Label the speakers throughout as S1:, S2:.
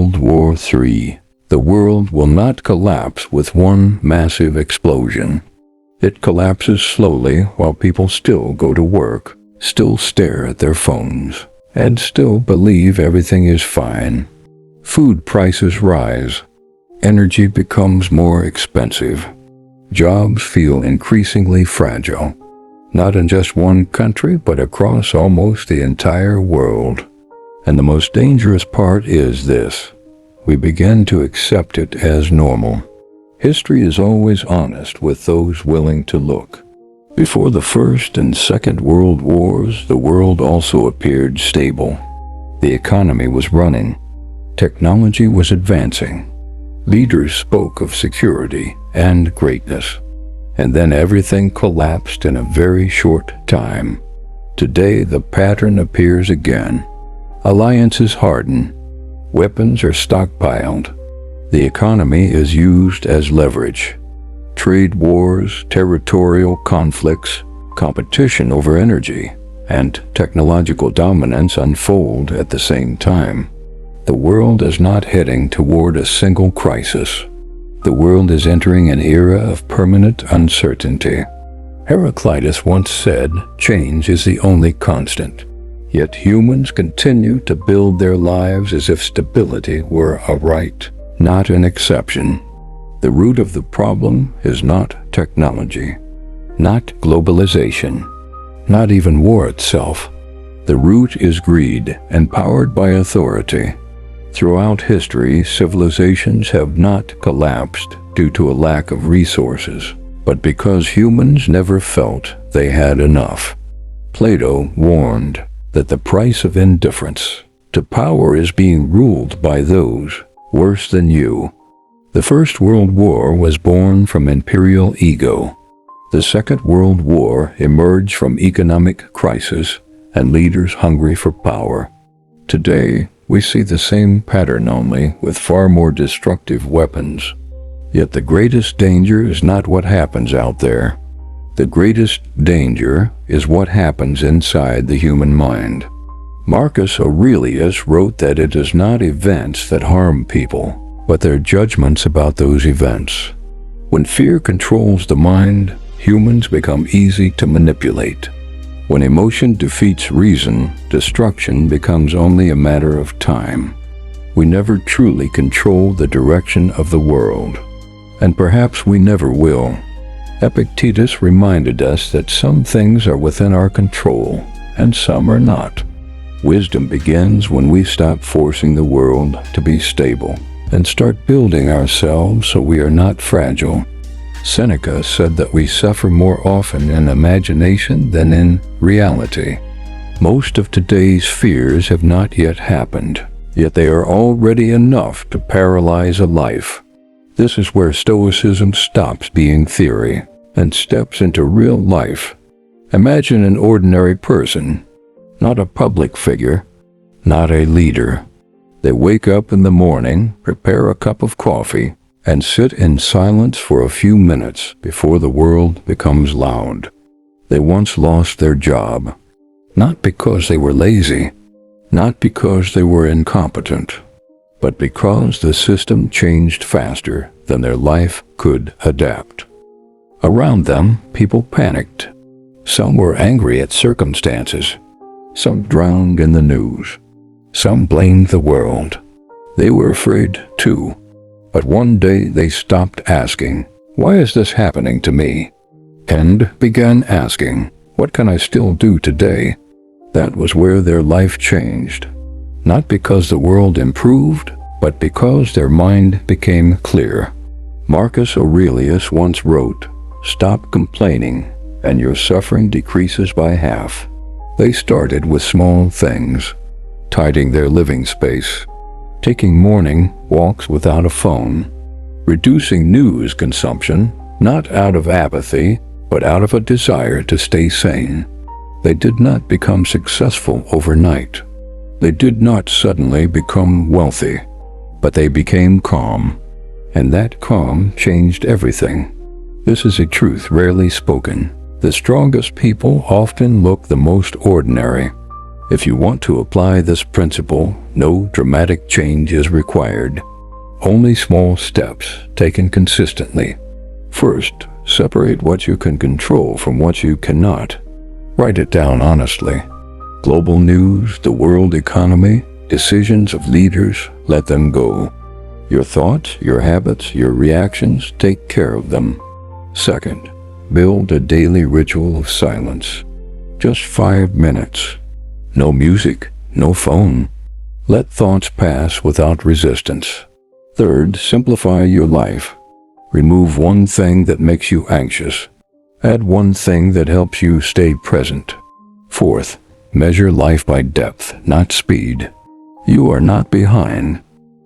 S1: World War III. The world will not collapse with one massive explosion. It collapses slowly while people still go to work, still stare at their phones, and still believe everything is fine. Food prices rise. Energy becomes more expensive. Jobs feel increasingly fragile, not in just one country, but across almost the entire world. And the most dangerous part is this: we begin to accept it as normal. History is always honest with those willing to look. Before the First and Second World Wars, the world also appeared stable. The economy was running. Technology was advancing. Leaders spoke of security and greatness. And then everything collapsed in a very short time. Today, the pattern appears again. Alliances harden. Weapons are stockpiled. The economy is used as leverage. Trade wars, territorial conflicts, competition over energy, and technological dominance unfold at the same time. The world is not heading toward a single crisis. The world is entering an era of permanent uncertainty. Heraclitus once said, "Change is the only constant." Yet humans continue to build their lives as if stability were a right, not an exception. The root of the problem is not technology, not globalization, not even war itself. The root is greed, empowered by authority. Throughout history, civilizations have not collapsed due to a lack of resources, but because humans never felt they had enough. Plato warned that the price of indifference to power is being ruled by those worse than you. The First World War was born from imperial ego. The Second World War emerged from economic crisis and leaders hungry for power. Today, we see the same pattern, only with far more destructive weapons. Yet the greatest danger is not what happens out there. The greatest danger is what happens inside the human mind. Marcus Aurelius wrote that it is not events that harm people, but their judgments about those events. When fear controls the mind, humans become easy to manipulate. When emotion defeats reason, destruction becomes only a matter of time. We never truly control the direction of the world, and perhaps we never will. Epictetus reminded us that some things are within our control, and some are not. Wisdom begins when we stop forcing the world to be stable, and start building ourselves so we are not fragile. Seneca said that we suffer more often in imagination than in reality. Most of today's fears have not yet happened, yet they are already enough to paralyze a life. This is where Stoicism stops being theory and steps into real life. Imagine an ordinary person, not a public figure, not a leader. They wake up in the morning, prepare a cup of coffee, and sit in silence for a few minutes before the world becomes loud. They once lost their job, not because they were lazy, not because they were incompetent, but because the system changed faster than their life could adapt. Around them, people panicked. Some were angry at circumstances. Some drowned in the news. Some blamed the world. They were afraid too. But one day they stopped asking, "Why is this happening to me?" and began asking, "What can I still do today?" That was where their life changed. Not because the world improved, but because their mind became clear. Marcus Aurelius once wrote, "Stop complaining, and your suffering decreases by half." They started with small things, tidying their living space, taking morning walks without a phone, reducing news consumption, not out of apathy, but out of a desire to stay sane. They did not become successful overnight. They did not suddenly become wealthy, but they became calm, and that calm changed everything. This is a truth rarely spoken. The strongest people often look the most ordinary. If you want to apply this principle, no dramatic change is required. Only small steps taken consistently. First, separate what you can control from what you cannot. Write it down honestly. Global news, the world economy, decisions of leaders, let them go. Your thoughts, your habits, your reactions, take care of them. Second, build a daily ritual of silence. Just 5 minutes. No music, no phone. Let thoughts pass without resistance. Third, simplify your life. Remove one thing that makes you anxious. Add one thing that helps you stay present. Fourth, measure life by depth, not speed. You are not behind.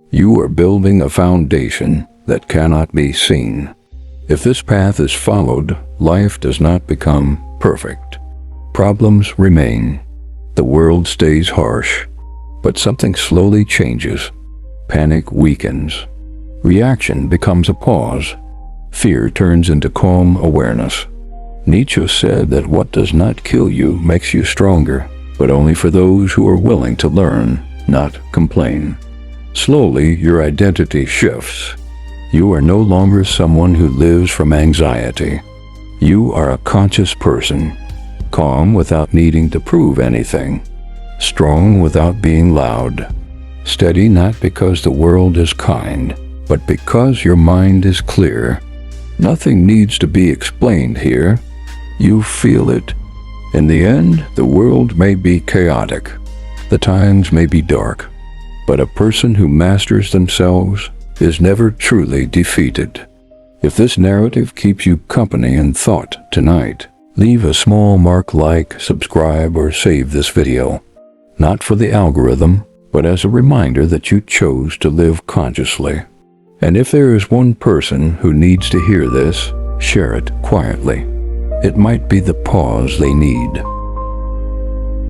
S1: You are building a foundation that cannot be seen. If this path is followed, life does not become perfect. Problems remain. The world stays harsh, but something slowly changes. Panic weakens. Reaction becomes a pause. Fear turns into calm awareness. Nietzsche said that what does not kill you makes you stronger, but only for those who are willing to learn, not complain. Slowly, your identity shifts. You are no longer someone who lives from anxiety. You are a conscious person, calm without needing to prove anything, strong without being loud, steady not because the world is kind, but because your mind is clear. Nothing needs to be explained here. You feel it. In the end, the world may be chaotic. The times may be dark, but a person who masters themselves is never truly defeated. If this narrative keeps you company in thought tonight, leave a small mark, like, subscribe, or save this video. Not for the algorithm, but as a reminder that you chose to live consciously. And if there is one person who needs to hear this, share it quietly. It might be the pause they need.